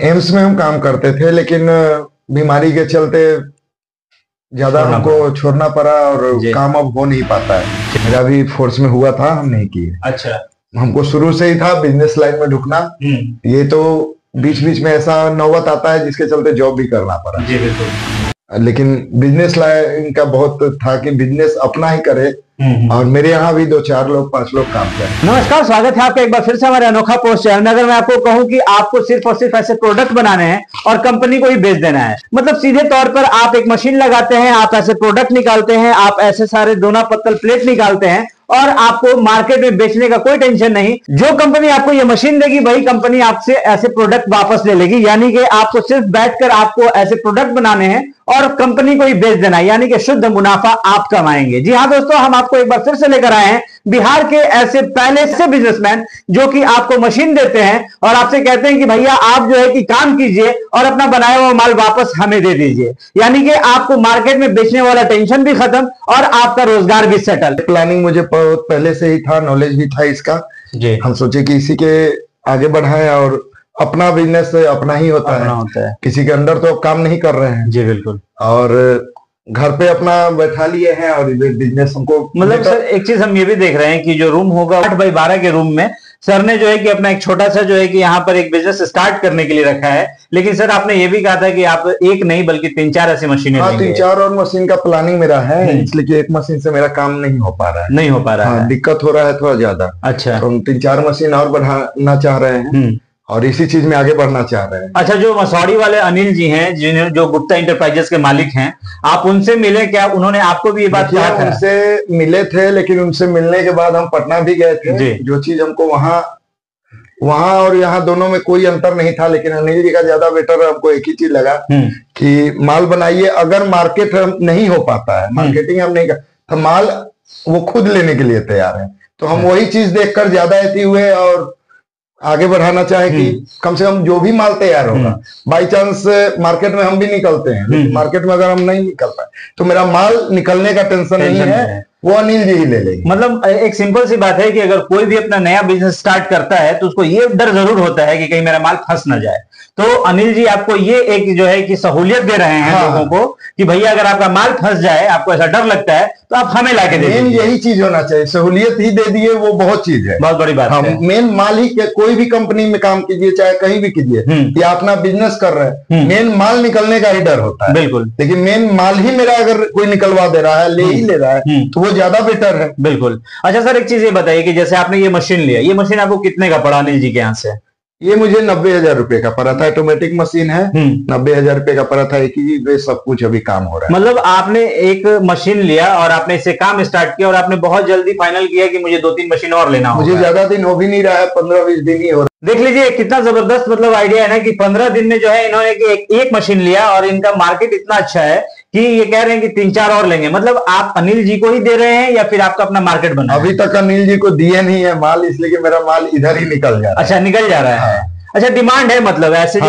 AIIMS में हम काम करते थे, लेकिन बीमारी के चलते ज्यादा हमको छोड़ना पड़ा और काम अब हो नहीं पाता है। मेरा भी फोर्स में हुआ था, हम नहीं किए। अच्छा, हमको शुरू से ही था बिजनेस लाइन में ढुकना। ये तो बीच बीच में ऐसा नौबत आता है जिसके चलते जॉब भी करना पड़ा। जी बिल्कुल। लेकिन बिजनेस लाइन का बहुत था कि बिजनेस अपना ही करे, और मेरे यहाँ भी 2-4 लोग 5 लोग काम करें। नमस्कार, स्वागत है आपका एक बार फिर से हमारे अनोखा पोस्ट चैनल में। अगर मैं आपको कहूं कि आपको सिर्फ और सिर्फ ऐसे प्रोडक्ट बनाने हैं और कंपनी को ही बेच देना है, मतलब सीधे तौर पर आप एक मशीन लगाते हैं, आप ऐसे प्रोडक्ट निकालते हैं, आप ऐसे सारे दोना पत्तल प्लेट निकालते हैं और आपको मार्केट में बेचने का कोई टेंशन नहीं। जो कंपनी आपको ये मशीन देगी वही कंपनी आपसे ऐसे प्रोडक्ट वापस ले लेगी। यानी कि आपको सिर्फ बैठकर आपको ऐसे प्रोडक्ट बनाने हैं और कंपनी को ही बेच देना है, यानी कि शुद्ध मुनाफा आप कमाएंगे। जी हाँ दोस्तों, हम आपको एक बार फिर से लेकर आए हैं बिहार के ऐसे पहले से बिजनेसमैन जो कि आपको मशीन देते हैं और आपसे कहते हैं कि भैया आप जो है कि काम कीजिए और अपना बनाया हुआ माल वापस हमें दे दीजिए। यानी कि आपको मार्केट में बेचने वाला टेंशन भी खत्म और आपका रोजगार भी सेटल। प्लानिंग मुझे बहुत पहले से ही था, नॉलेज भी था इसका जी। हम सोचे कि इसी के आगे बढ़ाएं, और अपना बिजनेस अपना ही होता है, किसी के अंडर तो काम नहीं कर रहे हैं। जी बिल्कुल। और घर पे अपना बैठा लिए हैं और बिजनेस हमको मतलब सर एक चीज हम ये भी देख रहे हैं कि जो रूम होगा 8x12 के रूम में सर ने जो है कि अपना एक छोटा सा जो है कि यहाँ पर एक बिजनेस स्टार्ट करने के लिए रखा है। लेकिन सर आपने ये भी कहा था कि आप एक नहीं बल्कि 3-4 ऐसी मशीनें लेंगे। 3-4 और मशीन का प्लानिंग मेरा है, इसलिए कि एक मशीन से मेरा काम नहीं हो पा रहा है। नहीं हो पा रहा है, दिक्कत हो रहा है थोड़ा ज्यादा। अच्छा, तो हम 3-4 मशीन और बढ़ाना चाह रहे हैं और इसी चीज में आगे बढ़ना चाह रहे हैं। अच्छा, जो मसौड़ी वाले अनिल जी हैं, जिन्हें जो गुप्ता इंटरप्राइजेस के मालिक हैं, आप उनसे मिले क्या? उन्होंने आपको भी ये बात कहा था? उनसे मिले थे, लेकिन उनसे मिलने के बाद हम पटना भी गए थे। जो चीज हमको वहां और यहाँ दोनों में कोई अंतर नहीं था, लेकिन अनिल जी का ज्यादा बेटर हमको एक ही चीज लगा कि माल बनाइए, अगर मार्केट नहीं हो पाता है, मार्केटिंग हम नहीं कर, तो माल वो खुद लेने के लिए तैयार है। तो हम वही चीज देखकर ज्यादा ऐसी हुए और आगे बढ़ाना चाहे कि कम से कम जो भी माल तैयार होगा, बाई चांस मार्केट में हम भी निकलते हैं, लेकिन मार्केट में अगर हम नहीं निकल पाए तो मेरा माल निकलने का टेंशन नहीं है, वो अनिल जी ही ले लेंगे। मतलब एक सिंपल सी बात है कि अगर कोई भी अपना नया बिजनेस स्टार्ट करता है तो उसको ये डर जरूर होता है कि कहीं मेरा माल फंस ना जाए। तो अनिल जी आपको ये एक जो है कि सहूलियत दे रहे हैं लोगों को कि भैया अगर आपका माल फंस जाए, आपको ऐसा डर लगता है तो आप हमें लाके दे दीजिए। यही चीज होना चाहिए, सहूलियत ही दे दिए, वो बहुत चीज है, बहुत बड़ी बात है। मेन माल ही, कोई भी कंपनी में काम कीजिए चाहे कहीं भी कीजिए या अपना बिजनेस कर रहे हैं, मेन माल निकलने का ही डर होता है। बिल्कुल। लेकिन मेन माल ही मेरा अगर कोई निकलवा दे रहा है, ले ही ले रहा है, तो वो ज्यादा बेटर है। बिल्कुल। अच्छा सर, एक चीज ये बताइए कि जैसे आपने ये मशीन लिया, ये मशीन आपको कितने का पड़ा अनिल जी के यहाँ से? ये मुझे 90,000 रुपए का पड़ा था। ऑटोमेटिक मशीन है, 90,000 रुपए का पड़ा था। एक ही सब कुछ अभी काम हो रहा है। मतलब आपने एक मशीन लिया और आपने इससे काम स्टार्ट किया और आपने बहुत जल्दी फाइनल किया कि मुझे 2-3 मशीन और लेना होगा। मुझे ज्यादा दिन हो भी नहीं रहा है, 15-20 दिन ही हो रहा है। देख लीजिए कितना जबरदस्त मतलब आइडिया है ना कि 15 दिन में जो है इन्होंने एक मशीन लिया और इनका मार्केट इतना अच्छा है कि ये कह रहे हैं कि 3-4 और लेंगे। मतलब आप अनिल जी को ही दे रहे हैं या फिर आपका अपना मार्केट बना? अभी तक अनिल जी को दिए नहीं है माल, इसलिए कि मेरा माल इधर ही निकल जा रहा है। अच्छा, निकल जा रहा है। अच्छा, डिमांड है, मतलब ऐसे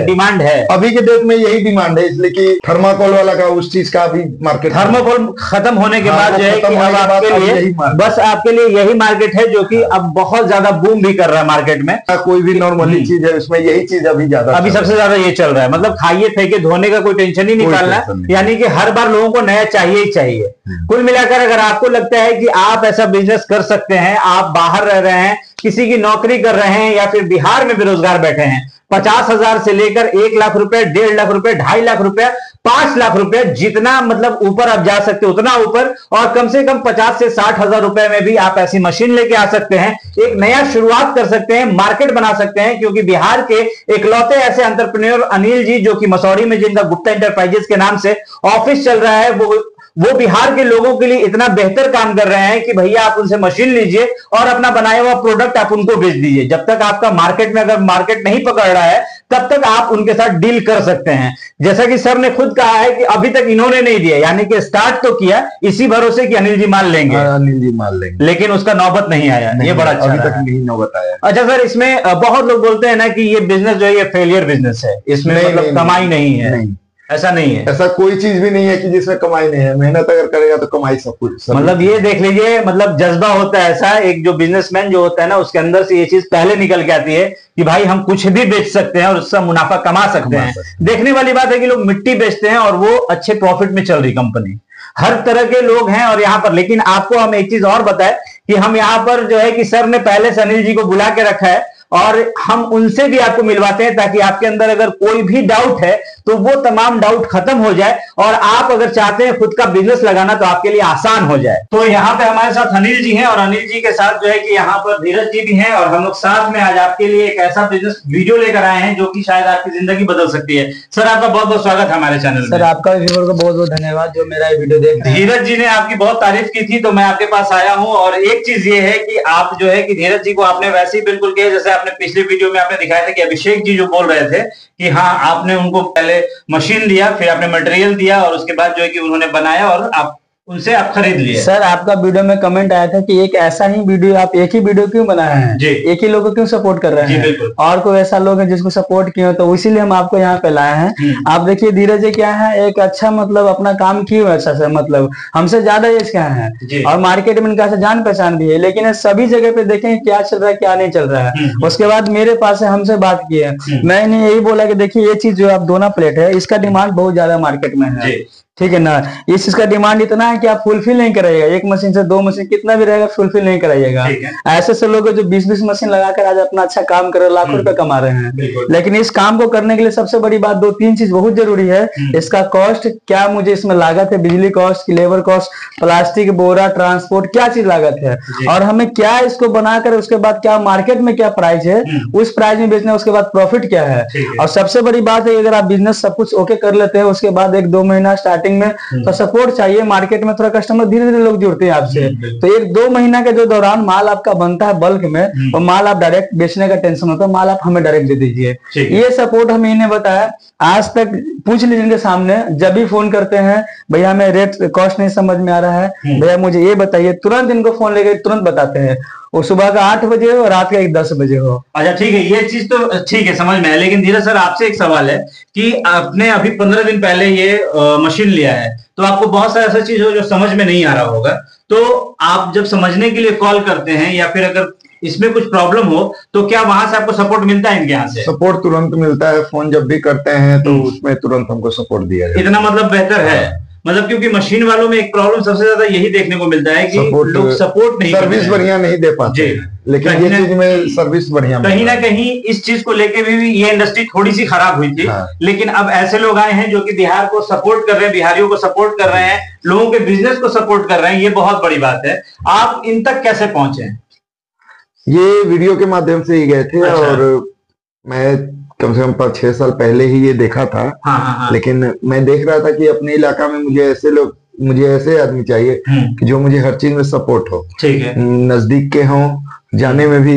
डिमांड है अभी के डेट में, यही डिमांड है, इसलिए कि थर्माकोल वाला का उस चीज का भी मार्केट, थर्माकोल खत्म होने के बाद जो है कि अब आपके लिए बस आपके लिए यही मार्केट है जो कि अब बहुत ज्यादा बूम भी कर रहा है मार्केट में। कोई भी नॉर्मली चीज है उसमें यही चीज अभी सबसे ज्यादा ये चल रहा है। मतलब खाइए फेंके धोने का कोई टेंशन ही निकालना, यानी कि हर बार लोगों को नया चाहिए ही चाहिए। कुल मिलाकर अगर आपको लगता है कि आप ऐसा बिजनेस कर सकते हैं, आप बाहर रह रहे हैं, किसी की नौकरी कर रहे हैं या फिर बिहार में बेरोजगार बैठे हैं, 50,000 से लेकर 1 लाख रुपए, 1.5 लाख रुपए, 2.5 लाख रुपए, 5 लाख रुपए, जितना मतलब ऊपर आप जा सकते हो उतना ऊपर, और कम से कम 50 से 60,000 रुपए में भी आप ऐसी मशीन लेके आ सकते हैं, एक नया शुरुआत कर सकते हैं, मार्केट बना सकते हैं। क्योंकि बिहार के इकलौते ऐसे एंटरप्रेन्योर अनिल जी जो कि मसौड़ी में जिनका गुप्ता इंटरप्राइजेस के नाम से ऑफिस चल रहा है, वो बिहार के लोगों के लिए इतना बेहतर काम कर रहे हैं कि भैया आप उनसे मशीन लीजिए और अपना बनाया हुआ प्रोडक्ट आप उनको बेच दीजिए। जब तक आपका मार्केट में अगर मार्केट नहीं पकड़ रहा है तब तक आप उनके साथ डील कर सकते हैं। जैसा कि सर ने खुद कहा है कि अभी तक इन्होंने नहीं दिया, यानी कि स्टार्ट तो किया इसी भरोसे कि अनिल जी माल लेंगे, अनिल जी माल लेंगे, लेकिन उसका नौबत नहीं आया। ये बड़ा अच्छा, अभी तक नहीं नौबत आया। अच्छा सर, इसमें बहुत लोग बोलते हैं ना कि ये बिजनेस जो है ये फेलियर बिजनेस है, इसमें मतलब कमाई नहीं है। ऐसा नहीं है, ऐसा कोई चीज भी नहीं है कि जिसमें कमाई नहीं है। मेहनत अगर करेगा तो कमाई सब कुछ। मतलब ये देख लीजिए, मतलब जज्बा होता है ऐसा, एक जो बिजनेसमैन जो होता है ना, उसके अंदर से ये चीज पहले निकल के आती है कि भाई हम कुछ भी बेच सकते हैं और उससे मुनाफा कमा सकते हैं। देखने वाली बात है कि लोग मिट्टी बेचते हैं और वो अच्छे प्रॉफिट में चल रही कंपनी, हर तरह के लोग हैं और यहाँ पर। लेकिन आपको हम एक चीज और बताएं कि हम यहाँ पर जो है कि सर ने पहले से अनिल जी को बुला के रखा है और हम उनसे भी आपको मिलवाते हैं, ताकि आपके अंदर अगर कोई भी डाउट है तो वो तमाम डाउट खत्म हो जाए और आप अगर चाहते हैं खुद का बिजनेस लगाना तो आपके लिए आसान हो जाए। तो यहाँ पे हमारे साथ अनिल जी हैं और अनिल जी के साथ जो है कि यहाँ पर धीरज जी भी हैं और हम लोग साथ में आज आपके लिए एक ऐसा बिजनेस वीडियो लेकर आए हैं जो कि शायद आपकी जिंदगी बदल सकती है। सर आपका बहुत बहुत स्वागत है हमारे चैनल में। सर आपका व्यूअर को बहुत बहुत धन्यवाद जो मेरा ये वीडियो देख रहे हैं। धीरज जी ने आपकी बहुत तारीफ की थी तो मैं आपके पास आया हूँ। और एक चीज ये है कि आप जो है कि धीरज जी को आपने वैसे ही बिल्कुल किया जैसे आपने पिछले वीडियो में आपने दिखाया था कि अभिषेक जी जो बोल रहे थे कि हाँ आपने उनको पहले मशीन दिया, फिर आपने मटेरियल दिया और उसके बाद जो है कि उन्होंने बनाया और आप उनसे आप खरीद लिए। सर आपका वीडियो में कमेंट आया था कि एक ऐसा ही वीडियो आप एक ही वीडियो क्यों बनाए हैं, एक ही लोगों को क्यों सपोर्ट कर रहे हैं, और कोई ऐसा लोग है जिसको सपोर्ट किए, तो इसीलिए हम आपको यहाँ पे लाए हैं। आप देखिए धीरज जी क्या है, एक अच्छा मतलब अपना काम किए अच्छा से, मतलब हमसे ज्यादा एज क्या है और मार्केट में इनका जान पहचान भी है, लेकिन सभी जगह पे देखें क्या चल रहा है क्या नहीं चल रहा है। उसके बाद मेरे पास है, हमसे बात की है, मैंने यही बोला कि देखिए ये चीज जो आप दोनों प्लेट है इसका डिमांड बहुत ज्यादा मार्केट में है, ठीक है ना। इस चीज का डिमांड इतना है कि आप फुलफिल नहीं कराइएगा, एक मशीन से दो मशीन कितना भी रहेगा फुलफिल नहीं कराइएगा। ऐसे से लोग जो 20-20 मशीन लगाकर आज अपना अच्छा काम कर रहे हैं, लाखों रुपए कमा रहे हैं। लेकिन इस काम को करने के लिए सबसे बड़ी बात 2-3 चीज बहुत जरूरी है। इसका कॉस्ट क्या, मुझे इसमें लागत है, बिजली कॉस्ट, लेबर कॉस्ट, प्लास्टिक बोरा, ट्रांसपोर्ट, क्या चीज लागत है, और हमें क्या इसको बनाकर उसके बाद क्या मार्केट में क्या प्राइस है, उस प्राइस में बेचना, उसके बाद प्रॉफिट क्या है। और सबसे बड़ी बात है अगर आप बिजनेस सब कुछ ओके कर लेते हैं, उसके बाद 1-2 महीना में तो सपोर्ट चाहिए। मार्केट में थोड़ा कस्टमर धीरे धीरे लोग जुड़ते हैं आपसे, तो 1-2 महीना के जो दौरान माल आपका बनता है बल्क में, वो माल आप डायरेक्ट बेचने का टेंशन होता है, माल आप हमें डायरेक्ट दे दीजिए। ये सपोर्ट हम इन्हें बताया, आज तक पूछ लीजिए इनके सामने, जब भी फोन करते हैं भैया हमें रेट कॉस्ट नहीं समझ में आ रहा है, भैया मुझे ये बताइए, तुरंत इनको फोन लेकर तुरंत बताते हैं। वो सुबह का 8 बजे हो, रात का 10 बजे हो। अच्छा ठीक है, ये चीज तो ठीक है समझ में है। लेकिन धीरज सर आपसे एक सवाल है कि आपने अभी 15 दिन पहले ये मशीन लिया है, तो आपको बहुत सारा ऐसा चीज हो जो समझ में नहीं आ रहा होगा, तो आप जब समझने के लिए कॉल करते हैं या फिर अगर इसमें कुछ प्रॉब्लम हो तो क्या वहां से आपको सपोर्ट मिलता है? इनके यहाँ से सपोर्ट तुरंत मिलता है, फोन जब भी करते हैं तो उसमें तुरंत हमको सपोर्ट दिया जाता है। इतना मतलब बेहतर है, मतलब क्योंकि मशीन वालों में एक प्रॉब्लम सबसे ज्यादा यही देखने को मिलता है कि लोग सपोर्ट नहीं, सर्विस बढ़िया नहीं दे पाते, लेकिन ये चीज में सर्विस बढ़िया, कहीं ना कहीं इस चीज को लेके भी ये इंडस्ट्री थोड़ी सी खराब हुई थी। लेकिन अब ऐसे लोग आए हैं जो कि बिहार को सपोर्ट कर रहे हैं, बिहारियों को सपोर्ट कर रहे हैं, लोगों के बिजनेस को सपोर्ट कर रहे हैं, ये बहुत बड़ी बात है। आप इन तक कैसे पहुंचे? ये वीडियो के माध्यम से ही गए थे। और मैं कम से कम 5-6 साल पहले ही ये देखा था। लेकिन मैं देख रहा था कि अपने इलाका में मुझे ऐसे आदमी चाहिए कि जो मुझे हर चीज में सपोर्ट हो, ठीक है, नजदीक के हों, जाने में भी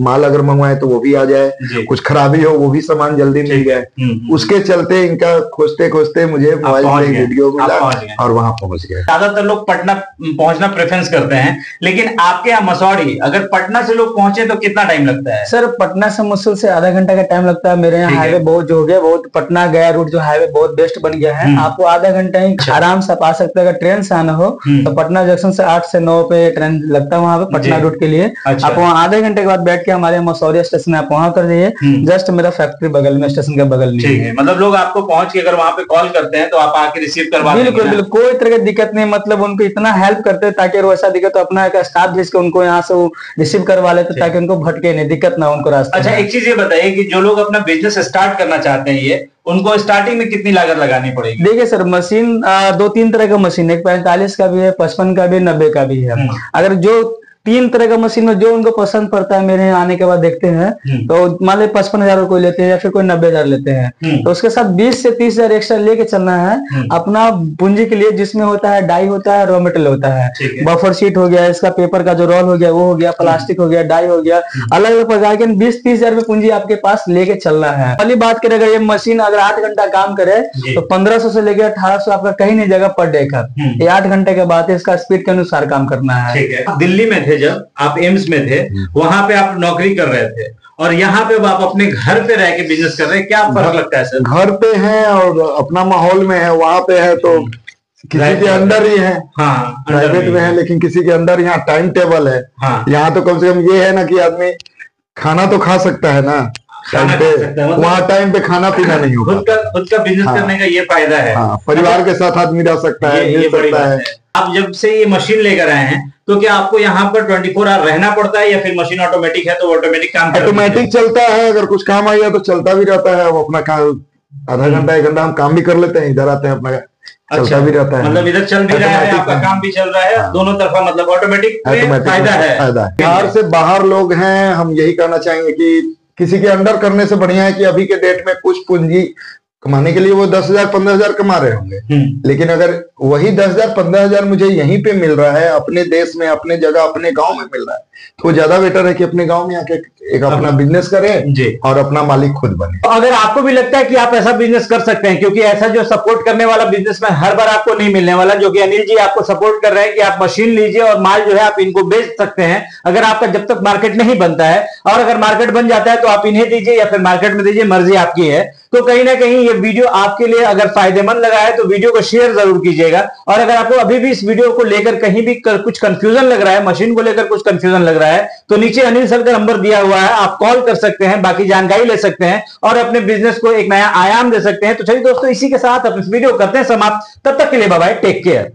माल अगर मंगवाए तो वो भी आ जाए, कुछ खराबी हो वो भी सामान जल्दी मिल जाए। उसके चलते इनका खोजते खोजते मुझे मोबाइल से वीडियो मिला और वहां पहुंच गए। ज्यादातर लोग पटना पहुंचना प्रेफरेंस करते हैं, लेकिन आपके यहाँ मसौढ़ी अगर पटना से लोग पहुंचे तो कितना टाइम लगता है? सर पटना से मुश्किल से आधा घंटा का टाइम लगता है। मेरे यहाँ हाईवे बहुत जो हो गया, बहुत पटना गया रूट जो हाईवे बहुत बेस्ट बन गया है, आपको आधा घंटा ही आराम से आ सकते हैं। अगर ट्रेन से आना हो तो पटना जंक्शन से 8 से 9 पे ट्रेन लगता है वहां पे पटना रूट के लिए। आप वहाँ आधे घंटे के बाद बैठ के हमारे मसौरी स्टेशन आप वहां कर दिए, जस्ट मेरा फैक्ट्री बगल में, स्टेशन के बगल में। ठीक है, मतलब लोग आपको पहुंच के अगर वहां पे कॉल करते हैं तो आप आके रिसीव करवा देंगे? बिल्कुल बिल्कुल, कोई तरह की दिक्कत नहीं। मतलब उनको इतना हेल्प करते हैं ताकि वो ऐसा दिक्कत तो अपना एक स्टाफ भेज के उनको यहाँ से रिसीव करवा लेते ताकि उनको भटके नहीं, दिक्कत ना उनको रास्ते। अच्छा एक चीज ये बताइए कि जो लोग अपना बिजनेस स्टार्ट करना चाहते हैं, ये उनको स्टार्टिंग में कितनी लागत लगानी पड़ेगी? देखिए सर मशीन 2-3 तरह का मशीन है, 45 का भी है, 55 का भी है, 90 का भी है। अगर जो 3 तरह का मशीन में जो उनको पसंद पड़ता है, मेरे यहाँ आने के बाद देखते हैं तो मान ली 55,000 कोई लेते हैं या फिर कोई 90,000 लेते हैं, तो उसके साथ 20 से 30,000 एक्स्ट्रा लेके चलना है अपना पूंजी के लिए, जिसमें होता है डाई होता है, रॉ मटेरियल होता है, बफर शीट हो गया, इसका पेपर का जो रोल हो गया वो हो गया, प्लास्टिक हो गया, डाई हो गया, अलग अलग प्रकार के 20-30,000 रुपए पूंजी आपके पास लेके चलना है। पहली बात करें अगर ये मशीन अगर 8 घंटा काम करे तो 1500 से लेकर 1800 आपका कहीं नहीं जाएगा पर डे का। ये 8 घंटे के बाद इसका स्पीड के अनुसार काम करना है। दिल्ली में थे जब आप एम्स में थे, वहां पे आप नौकरी कर रहे थे और यहाँ पे आप अपने घर पे रह के बिजनेस कर रहे हैं, क्या फर्क लगता है सर? घर पे हैं और अपना माहौल में है, वहां पे है तो किसी के अंदर ही है, हाँ, प्राइवेट में है लेकिन किसी के अंदर। यहाँ टाइम टेबल है, हाँ, यहाँ तो कम से कम ये है ना कि आदमी खाना तो खा सकता है ना टाइम पे, मतलब वहाँ टाइम पे खाना पीना नहीं होगा। खुद का बिजनेस करने का ये फायदा है। हाँ, परिवार के साथ आदमी रह सकता है, मिल सकता है। आप जब से ये मशीन लेकर आए हैं तो क्या आपको यहाँ पर 24 आवर रहना पड़ता है या फिर मशीन ऑटोमेटिक है तो ऑटोमेटिक काम करता है? ऑटोमेटिक चलता है, अगर कुछ काम आ गया तो चलता भी रहता है। वो अपना आधा घंटा 1 घंटा हम काम भी कर लेते हैं, इधर आते हैं अपना चलता भी रहता है। मतलब इधर चल भी रहा है, आपका काम भी चल रहा है, दोनों तरफा मतलब ऑटोमेटिक फायदा है। बिहार से बाहर लोग हैं, हम यही कहना चाहेंगे कि किसी के अंडर करने से बढ़िया है कि अभी के डेट में कुछ पूंजी कमाने के लिए वो 10,000 15,000 कमा रहे होंगे, लेकिन अगर वही 10,000 15,000 मुझे यहीं पे मिल रहा है, अपने देश में, अपने जगह, अपने गांव में मिल रहा है, तो ज्यादा बेटर है कि अपने गांव में आके एक अपना बिजनेस करें और अपना मालिक खुद बने। तो अगर आपको भी लगता है कि आप ऐसा बिजनेस कर सकते हैं, क्योंकि ऐसा जो सपोर्ट करने वाला बिजनेस में हर बार आपको नहीं मिलने वाला, जो कि अनिल जी आपको सपोर्ट कर रहे हैं कि आप मशीन लीजिए और माल जो है आप इनको बेच सकते हैं, अगर आपका जब तक मार्केट नहीं बनता है, और अगर मार्केट बन जाता है तो आप इन्हें दीजिए या फिर मार्केट में दीजिए, मर्जी आपकी है। तो कहीं ना कहीं ये वीडियो आपके लिए अगर फायदेमंद लगा है तो वीडियो को शेयर जरूर कीजिएगा। और अगर आपको अभी भी इस वीडियो को लेकर कहीं भी कुछ कंफ्यूजन लग रहा है, मशीन को लेकर कुछ कंफ्यूजन लग रहा है, तो नीचे अनिल सर का नंबर दिया हुआ है, आप कॉल कर सकते हैं, बाकी जानकारी ले सकते हैं और अपने बिजनेस को एक नया आयाम दे सकते हैं। तो चलिए दोस्तों, इसी के साथ अपने वीडियो करते हैं समाप्त। तब तक के लिए बाय बाय, टेक केयर।